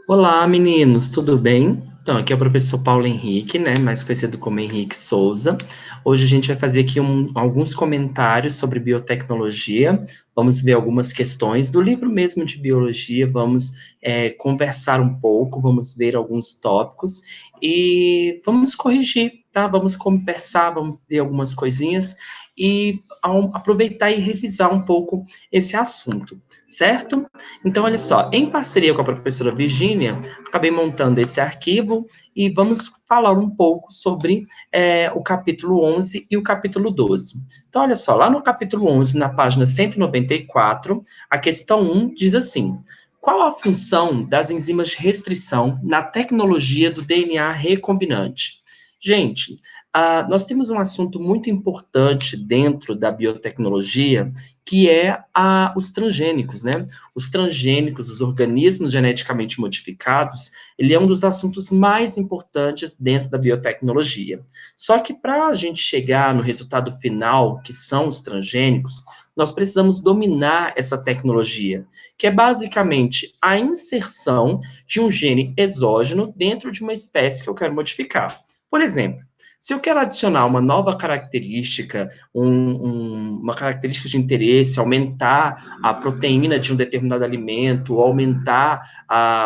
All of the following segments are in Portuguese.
Olá, meninos, tudo bem? Então, aqui é o professor Paulo Henrique, né, mais conhecido como Henrique Souza. Hoje a gente vai fazer aqui alguns comentários sobre biotecnologia, vamos ver algumas questões do livro mesmo de biologia, vamos conversar um pouco, vamos ver alguns tópicos e vamos corrigir, tá? Vamos conversar, vamos ver algumas coisinhas e aproveitar e revisar um pouco esse assunto, certo? Então, olha só, em parceria com a professora Virgínia, acabei montando esse arquivo e vamos falar um pouco sobre o capítulo 11 e o capítulo 12. Então, olha só, lá no capítulo 11, na página 194, a questão 1 diz assim: qual a função das enzimas de restrição na tecnologia do DNA recombinante? Gente, nós temos um assunto muito importante dentro da biotecnologia, que é os transgênicos, né? Os transgênicos, os organismos geneticamente modificados, ele é um dos assuntos mais importantes dentro da biotecnologia. Só que para a gente chegar no resultado final, que são os transgênicos, nós precisamos dominar essa tecnologia, que é basicamente a inserção de um gene exógeno dentro de uma espécie que eu quero modificar. Por exemplo, se eu quero adicionar uma nova característica, uma característica de interesse, aumentar a proteína de um determinado alimento, ou aumentar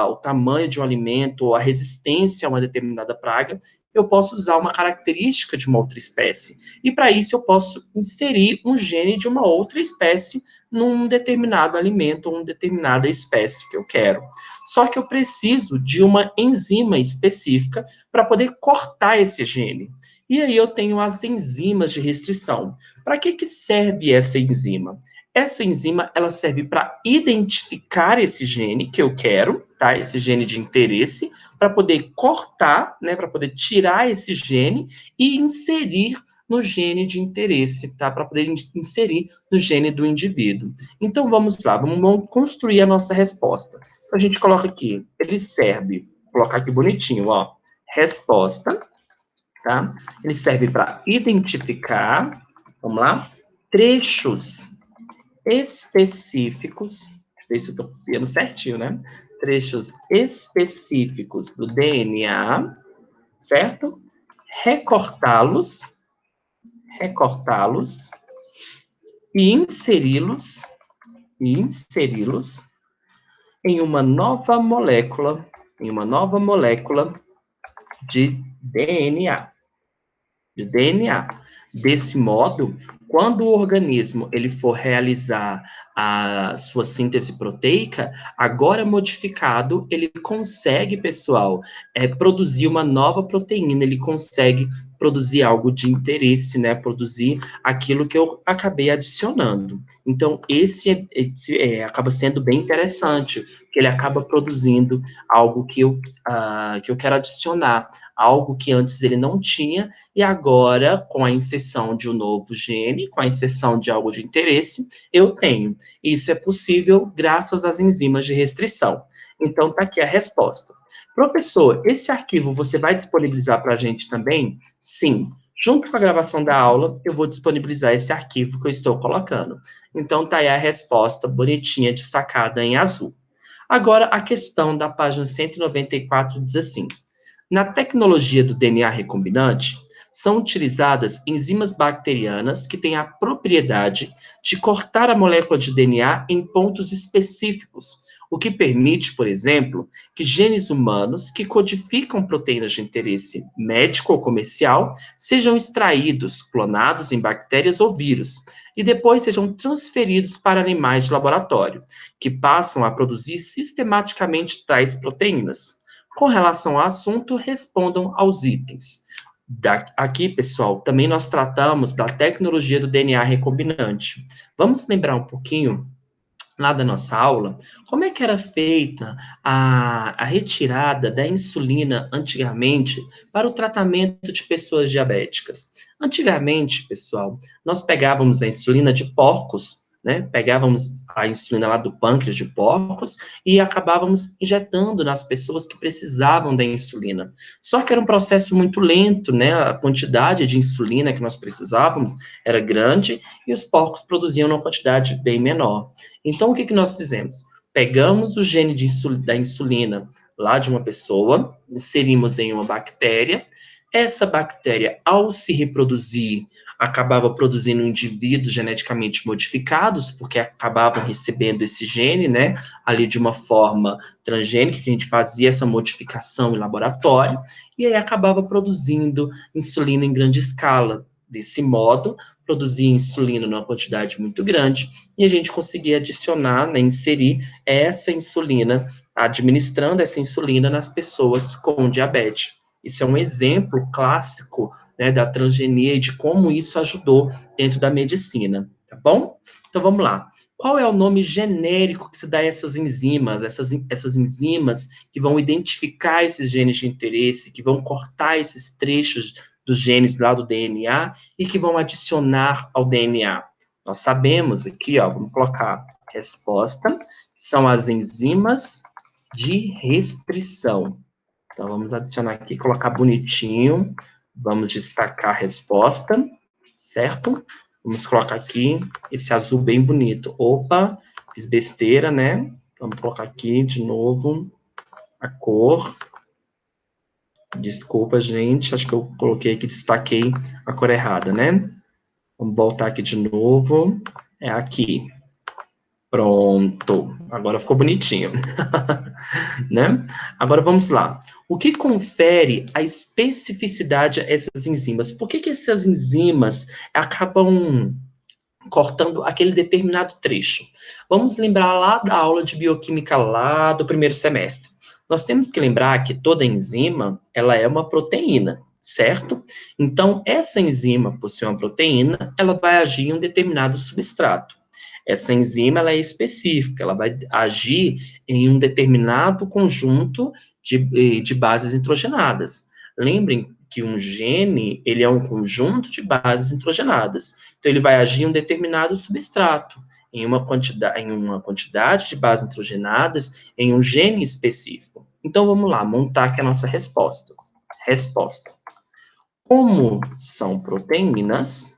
o tamanho de um alimento, ou a resistência a uma determinada praga, eu posso usar uma característica de uma outra espécie. E para isso eu posso inserir um gene de uma outra espécie num determinado alimento ou uma determinada espécie que eu quero. Só que eu preciso de uma enzima específica para poder cortar esse gene. E aí eu tenho as enzimas de restrição. Para que serve essa enzima? Essa enzima, ela serve para identificar esse gene que eu quero, tá? Esse gene de interesse, para poder cortar, né, para poder tirar esse gene e inserir no gene de interesse, tá? Para poder inserir no gene do indivíduo. Então vamos lá, vamos construir a nossa resposta. Então a gente coloca aqui, ele serve, vou colocar aqui bonitinho, ó, resposta, tá? Ele serve para identificar, vamos lá, trechos específicos, deixa eu ver se eu estou copiando certinho, né? Trechos específicos do DNA, certo? Recortá-los, recortá-los e inseri-los em uma nova molécula de DNA. De DNA. Desse modo, quando o organismo ele for realizar a sua síntese proteica, agora modificado, ele consegue, pessoal, produzir uma nova proteína, ele consegue produzir algo de interesse, né? Produzir aquilo que eu acabei adicionando. Então, esse acaba sendo bem interessante, porque ele acaba produzindo algo que eu quero adicionar, algo que antes ele não tinha, e agora, com a inserção de um novo gene, com a inserção de algo de interesse, eu tenho. Isso é possível graças às enzimas de restrição. Então, está aqui a resposta. Professor, esse arquivo você vai disponibilizar para a gente também? Sim. Junto com a gravação da aula, eu vou disponibilizar esse arquivo que eu estou colocando. Então, está aí a resposta bonitinha, destacada em azul. Agora, a questão da página 194 diz assim: na tecnologia do DNA recombinante, são utilizadas enzimas bacterianas que têm a propriedade de cortar a molécula de DNA em pontos específicos, o que permite, por exemplo, que genes humanos que codificam proteínas de interesse médico ou comercial sejam extraídos, clonados em bactérias ou vírus, e depois sejam transferidos para animais de laboratório, que passam a produzir sistematicamente tais proteínas. Com relação ao assunto, respondam aos itens. Aqui, pessoal, também nós tratamos da tecnologia do DNA recombinante. Vamos lembrar um pouquinho lá da nossa aula, como é que era feita a retirada da insulina antigamente para o tratamento de pessoas diabéticas. Antigamente, pessoal, nós pegávamos a insulina de porcos, né? Pegávamos a insulina lá do pâncreas de porcos e acabávamos injetando nas pessoas que precisavam da insulina. Só que era um processo muito lento, né? A quantidade de insulina que nós precisávamos era grande e os porcos produziam uma quantidade bem menor. Então, o que nós fizemos? Pegamos o gene da insulina lá de uma pessoa, inserimos em uma bactéria. Essa bactéria, ao se reproduzir, acabava produzindo indivíduos geneticamente modificados, porque acabavam recebendo esse gene, né, ali de uma forma transgênica, que a gente fazia essa modificação em laboratório, e aí acabava produzindo insulina em grande escala. Desse modo, produzia insulina numa quantidade muito grande, e a gente conseguia adicionar, né, inserir essa insulina, administrando essa insulina nas pessoas com diabetes. Isso é um exemplo clássico, né, da transgenia e de como isso ajudou dentro da medicina, tá bom? Então vamos lá. Qual é o nome genérico que se dá a essas enzimas, essas enzimas que vão identificar esses genes de interesse, que vão cortar esses trechos dos genes lá do DNA e que vão adicionar ao DNA? Nós sabemos aqui, ó, vamos colocar resposta, são as enzimas de restrição. Então, vamos adicionar aqui, colocar bonitinho, vamos destacar a resposta, certo? Vamos colocar aqui esse azul bem bonito. Opa, fiz besteira, né? Vamos colocar aqui de novo a cor. Desculpa, gente, acho que eu coloquei aqui, destaquei a cor errada, né? Vamos voltar aqui de novo. É aqui. Pronto. Agora ficou bonitinho. Né? Agora vamos lá. O que confere a especificidade a essas enzimas? Por que essas enzimas acabam cortando aquele determinado trecho? Vamos lembrar lá da aula de bioquímica lá do primeiro semestre. Nós temos que lembrar que toda enzima, ela é uma proteína, certo? Então, essa enzima, por ser uma proteína, ela vai agir em um determinado substrato. Essa enzima, ela é específica, ela vai agir em um determinado conjunto de bases nitrogenadas. Lembrem que um gene, ele é um conjunto de bases nitrogenadas. Então, ele vai agir em um determinado substrato, em uma quantidade de bases nitrogenadas, em um gene específico. Então, vamos lá, montar aqui a nossa resposta. Resposta. Como são proteínas,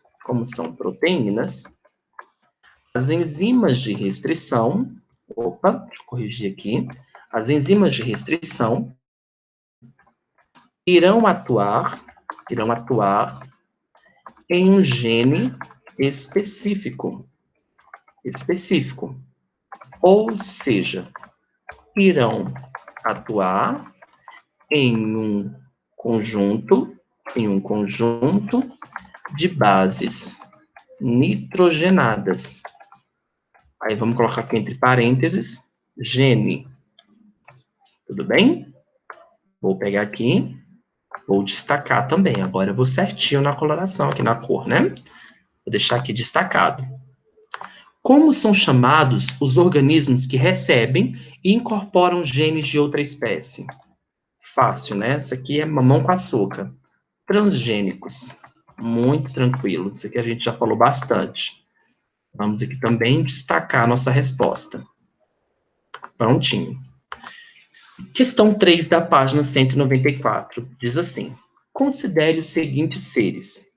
as enzimas de restrição, deixa eu corrigir aqui, as enzimas de restrição irão atuar em um gene específico, ou seja, irão atuar em um conjunto de bases nitrogenadas. Aí vamos colocar aqui entre parênteses, gene. Tudo bem? Vou pegar aqui, vou destacar também. Agora eu vou certinho na coloração, aqui na cor, né? Vou deixar aqui destacado. Como são chamados os organismos que recebem e incorporam genes de outra espécie? Fácil, né? Isso aqui é mamão com açúcar. Transgênicos. Muito tranquilo. Isso aqui a gente já falou bastante. Vamos aqui também destacar a nossa resposta. Prontinho. Questão 3 da página 194. Diz assim: considere os seguintes seres.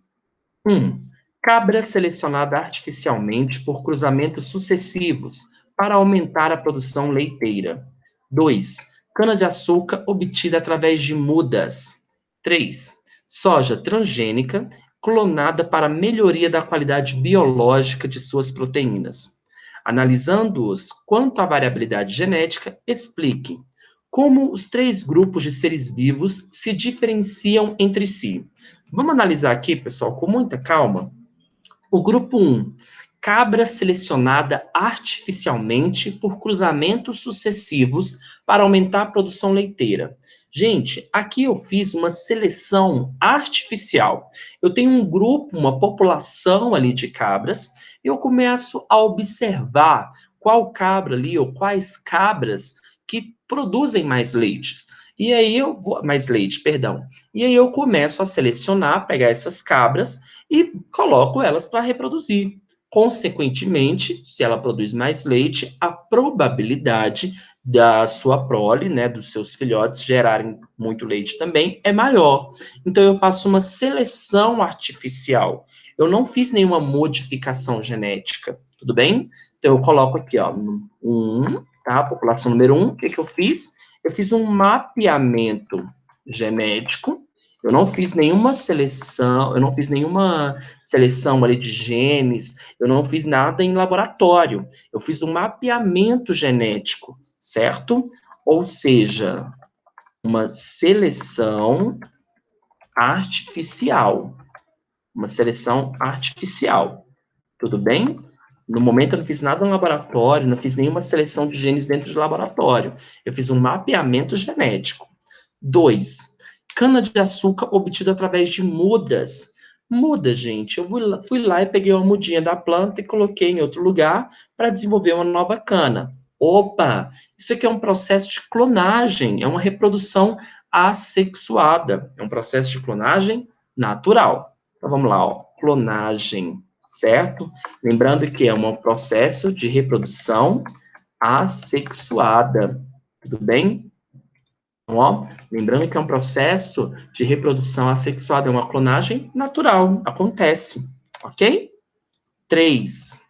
1. Cabra selecionada artificialmente por cruzamentos sucessivos para aumentar a produção leiteira. 2. Cana-de-açúcar obtida através de mudas. 3. Soja transgênica clonada para melhoria da qualidade biológica de suas proteínas. Analisando-os quanto à variabilidade genética, explique como os 3 grupos de seres vivos se diferenciam entre si. Vamos analisar aqui, pessoal, com muita calma. O grupo 1, cabra selecionada artificialmente por cruzamentos sucessivos para aumentar a produção leiteira. Gente, aqui eu fiz uma seleção artificial. Eu tenho um grupo, uma população ali de cabras, e eu começo a observar qual cabra ali, ou quais cabras que produzem mais leites. E aí eu vou, mais leite, perdão. E aí eu começo a selecionar, pegar essas cabras e coloco elas para reproduzir. Consequentemente, se ela produz mais leite, a probabilidade da sua prole, né, dos seus filhotes gerarem muito leite também é maior. Então eu faço uma seleção artificial. Eu não fiz nenhuma modificação genética. tudo bem? Então, eu coloco aqui, ó, 1, tá? População número 1, o que que eu fiz? Eu fiz um mapeamento genético, eu não fiz nenhuma seleção, ali de genes, eu não fiz nada em laboratório, eu fiz um mapeamento genético, certo? Ou seja, uma seleção artificial, tudo bem? No momento eu não fiz nada no laboratório, não fiz nenhuma seleção de genes dentro de laboratório. Eu fiz um mapeamento genético. 2, cana-de-açúcar obtida através de mudas. Muda, gente. Eu fui lá e peguei uma mudinha da planta e coloquei em outro lugar para desenvolver uma nova cana. Opa! Isso aqui é um processo de clonagem, é uma reprodução assexuada. É um processo de clonagem natural. Então vamos lá, ó. Clonagem, certo? Lembrando que é um processo de reprodução assexuada. Tudo bem? Então, ó, lembrando que é um processo de reprodução assexuada, é uma clonagem natural, acontece, ok? 3.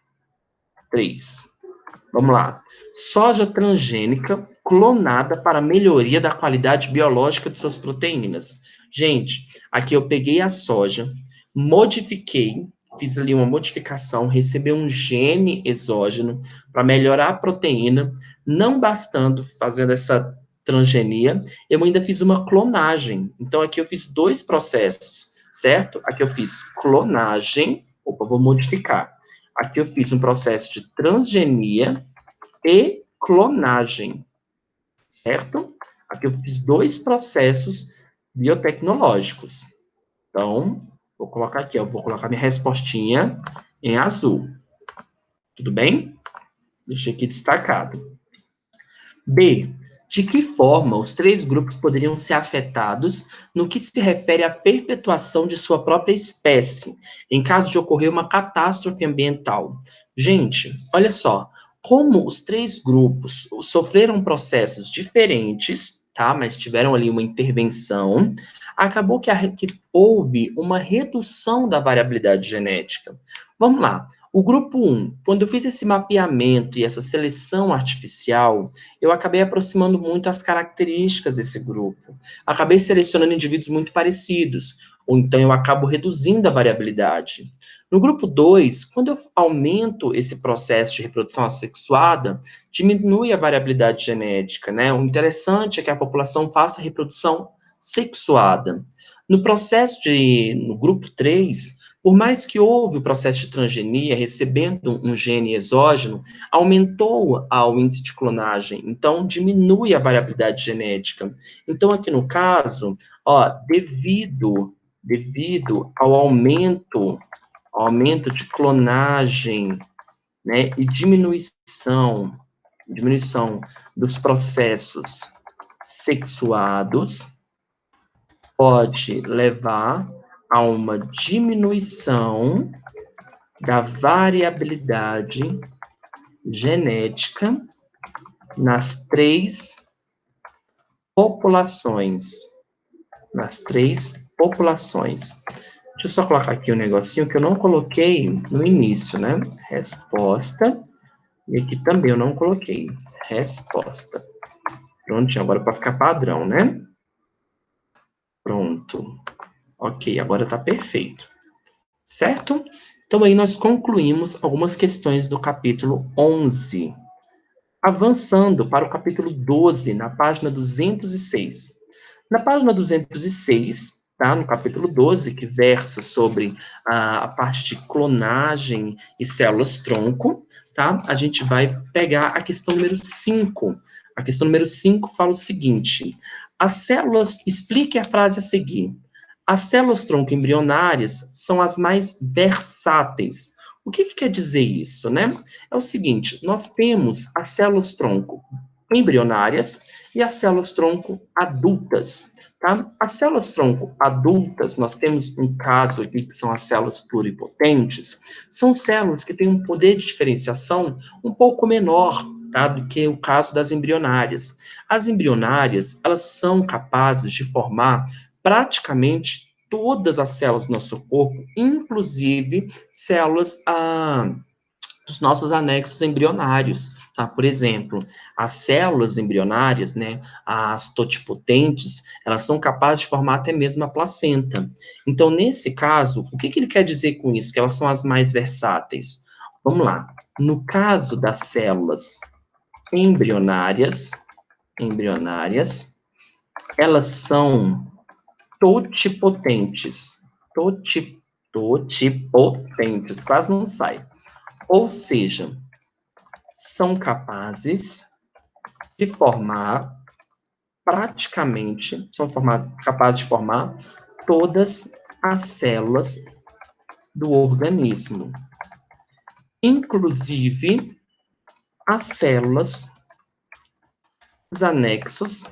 Vamos lá. Soja transgênica clonada para melhoria da qualidade biológica de suas proteínas. Gente, aqui eu peguei a soja, modifiquei, fiz ali uma modificação, recebi um gene exógeno para melhorar a proteína, não bastando fazendo essa transgenia, eu ainda fiz uma clonagem. Então, aqui eu fiz 2 processos, certo? Aqui eu fiz clonagem, vou modificar. Aqui eu fiz um processo de transgenia e clonagem, certo? Aqui eu fiz 2 processos biotecnológicos. Então, vou colocar aqui, vou colocar minha respostinha em azul. Tudo bem? Deixei aqui destacado. B. De que forma os 3 grupos poderiam ser afetados no que se refere à perpetuação de sua própria espécie, em caso de ocorrer uma catástrofe ambiental? Gente, olha só, como os 3 grupos sofreram processos diferentes, tá? Mas tiveram ali uma intervenção, acabou que houve uma redução da variabilidade genética. Vamos lá. O grupo 1, quando eu fiz esse mapeamento e essa seleção artificial, eu acabei aproximando muito as características desse grupo. Acabei selecionando indivíduos muito parecidos, ou então eu acabo reduzindo a variabilidade. No grupo 2, quando eu aumento esse processo de reprodução assexuada, diminui a variabilidade genética, né? O interessante é que a população faça reprodução sexuada. No grupo 3, por mais que houve o processo de transgenia, recebendo um gene exógeno, aumentou o índice de clonagem, então diminui a variabilidade genética. Então, aqui no caso, ó, devido ao aumento de clonagem, né, e diminuição dos processos sexuados, pode levar a uma diminuição da variabilidade genética nas 3 populações. Deixa eu só colocar aqui um negocinho que eu não coloquei no início, né? Resposta. E aqui também eu não coloquei. Resposta. Prontinho, agora para ficar padrão, né? Pronto. Ok, agora tá perfeito. Certo? Então, aí nós concluímos algumas questões do capítulo 11. Avançando para o capítulo 12, na página 206. Na página 206, tá, no capítulo 12, que versa sobre a parte de clonagem e células-tronco, tá, a gente vai pegar a questão número 5. A questão número 5 fala o seguinte: explique a frase a seguir. As células-tronco embrionárias são as mais versáteis. O que quer dizer isso, né? É o seguinte, nós temos as células-tronco embrionárias e as células-tronco adultas, tá? As células-tronco adultas, nós temos um caso aqui que são as células pluripotentes, são células que têm um poder de diferenciação um pouco menor, tá, do que o caso das embrionárias. As embrionárias, elas são capazes de formar praticamente todas as células do nosso corpo, inclusive células dos nossos anexos embrionários, tá? Por exemplo, as células embrionárias, né, as totipotentes, elas são capazes de formar até mesmo a placenta. Então, nesse caso, o que que ele quer dizer com isso? Que elas são as mais versáteis. Vamos lá. No caso das células embrionárias, elas são totipotentes. Totipotentes, quase não sai. Ou seja, são capazes de formar capazes de formar todas as células do organismo, inclusive as células, os anexos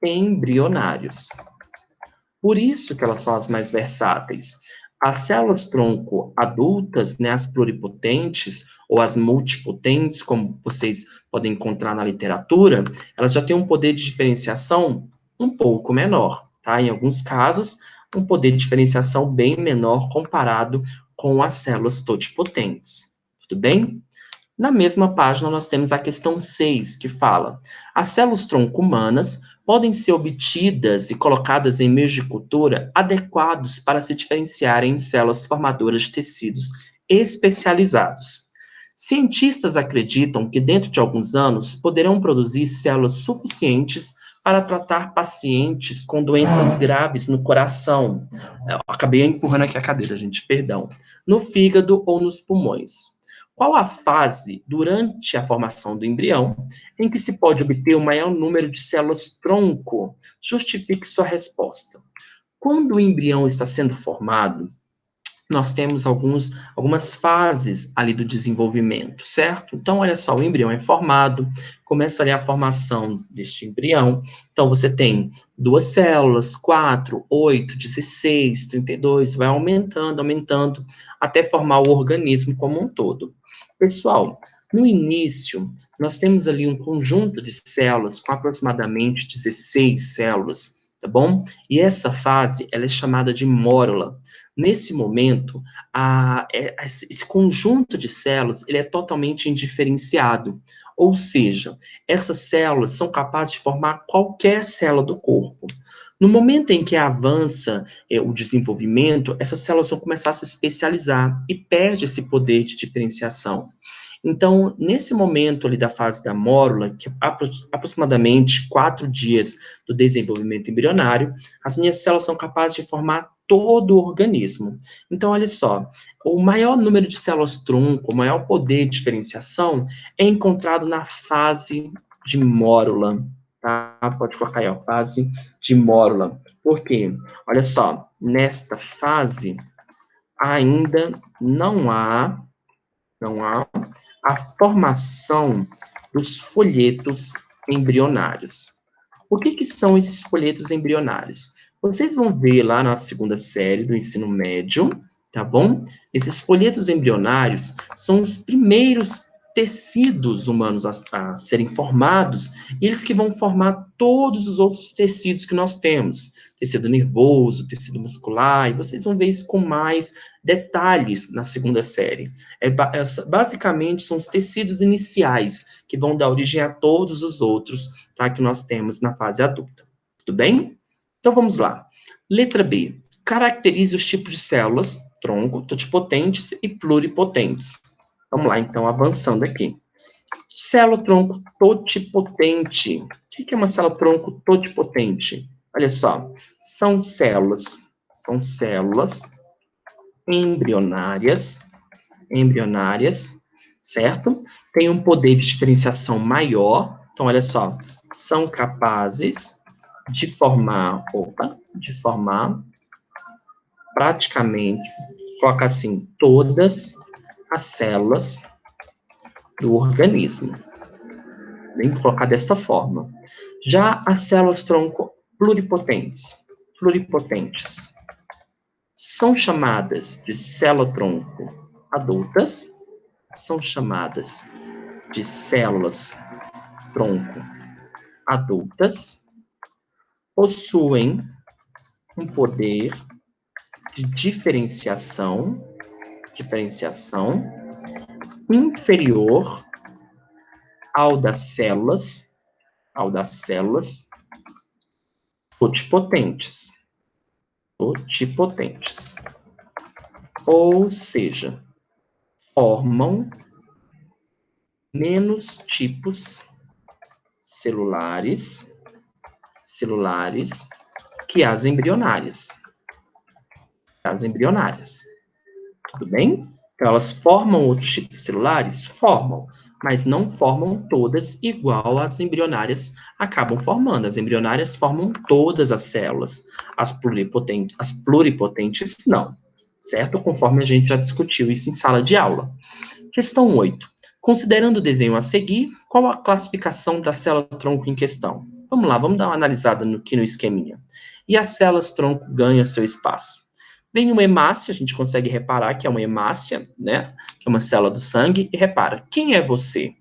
embrionários. Por isso que elas são as mais versáteis. As células tronco adultas, né, as pluripotentes ou as multipotentes, como vocês podem encontrar na literatura, elas já têm um poder de diferenciação um pouco menor, tá? Em alguns casos, um poder de diferenciação bem menor comparado com as células totipotentes. Tudo bem? Na mesma página, nós temos a questão 6, que fala: as células tronco humanas podem ser obtidas e colocadas em meios de cultura adequados para se diferenciarem em células formadoras de tecidos especializados. Cientistas acreditam que dentro de alguns anos poderão produzir células suficientes para tratar pacientes com doenças graves no coração. Eu acabei empurrando aqui a cadeira, gente, perdão. No fígado ou nos pulmões. Qual a fase durante a formação do embrião em que se pode obter o maior número de células tronco? Justifique sua resposta. Quando o embrião está sendo formado, nós temos algumas fases ali do desenvolvimento, certo? Então, olha só, o embrião é formado, começa ali a formação deste embrião. Então, você tem 2 células, 4, 8, 16, 32, vai aumentando, até formar o organismo como um todo. Pessoal, no início, nós temos ali um conjunto de células com aproximadamente 16 células, tá bom? E essa fase, ela é chamada de mórula. Nesse momento, esse conjunto de células, ele é totalmente indiferenciado, ou seja, essas células são capazes de formar qualquer célula do corpo. No momento em que avança o desenvolvimento, essas células vão começar a se especializar e perde esse poder de diferenciação. Então, nesse momento ali da fase da mórula, que é aproximadamente 4 dias do desenvolvimento embrionário, as minhas células são capazes de formar todo o organismo. Então, olha só, o maior número de células tronco, o maior poder de diferenciação é encontrado na fase de mórula, tá? Pode colocar aí, ó, fase de mórula. Por quê? Olha só, nesta fase ainda não há a formação dos folhetos embrionários. O que que são esses folhetos embrionários? Vocês vão ver lá na segunda série do ensino médio, tá bom? Esses folhetos embrionários são os primeiros tecidos humanos a serem formados, e eles que vão formar todos os outros tecidos que nós temos. Tecido nervoso, tecido muscular, e vocês vão ver isso com mais detalhes na segunda série. Basicamente, são os tecidos iniciais que vão dar origem a todos os outros, tá, que nós temos na fase adulta. Tudo bem? Então, vamos lá. Letra B. Caracterize os tipos de células, tronco, totipotentes e pluripotentes. Vamos lá, então, avançando aqui. Célula-tronco totipotente. O que é uma célula-tronco totipotente? Olha só, são células embrionárias, certo? Tem um poder de diferenciação maior. Então, olha só, são capazes de formar praticamente, coloca assim, todas as células do organismo. Vem colocar desta forma. Já as células tronco pluripotentes são chamadas de célula-tronco adultas, são chamadas de células-tronco adultas, possuem um poder de diferenciação inferior ao das células totipotentes. Ou seja, formam menos tipos celulares que as embrionárias. Tudo bem? Então, elas formam outros tipos celulares? Formam, mas não formam todas igual as embrionárias acabam formando. As embrionárias formam todas as células. As pluripotentes não, certo? Conforme a gente já discutiu isso em sala de aula. Questão 8. Considerando o desenho a seguir, qual a classificação da célula-tronco em questão? Vamos lá, vamos dar uma analisada aqui no esqueminha. E as células-tronco ganham seu espaço. Vem uma hemácia, a gente consegue reparar que é uma hemácia, né? Que é uma célula do sangue, e repara, quem é você?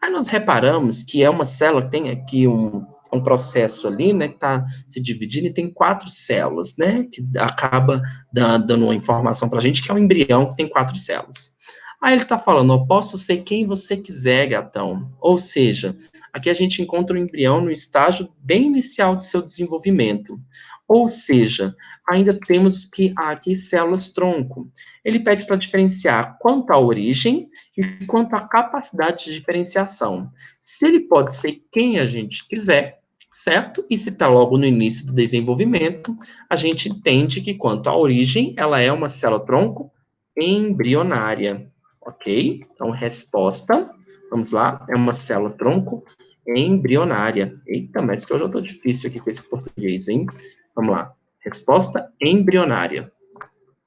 Aí nós reparamos que é uma célula que tem aqui um processo ali, né, que está se dividindo e tem 4 células, né, que acaba dando uma informação para a gente que é um embrião que tem 4 células. Aí ele está falando, ó, posso ser quem você quiser, gatão. Ou seja, aqui a gente encontra o embrião no estágio bem inicial de seu desenvolvimento. Ou seja, ainda temos que aqui células-tronco. Ele pede para diferenciar quanto à origem e quanto à capacidade de diferenciação. Se ele pode ser quem a gente quiser, certo? E se está logo no início do desenvolvimento, a gente entende que quanto à origem, ela é uma célula-tronco embrionária. Ok? Então, resposta, vamos lá, é uma célula-tronco embrionária. Eita, mas que hoje eu estou difícil aqui com esse português, hein? Vamos lá. Resposta embrionária.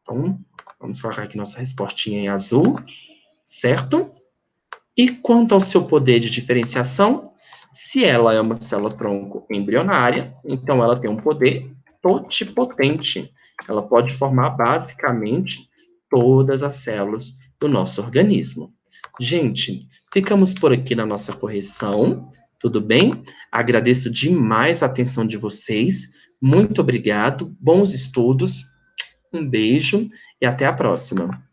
Então, vamos colocar aqui nossa respostinha em azul, certo? E quanto ao seu poder de diferenciação, se ela é uma célula-tronco embrionária, então ela tem um poder totipotente. Ela pode formar basicamente todas as células do nosso organismo. Gente, ficamos por aqui na nossa correção, tudo bem? Agradeço demais a atenção de vocês, muito obrigado, bons estudos, um beijo e até a próxima.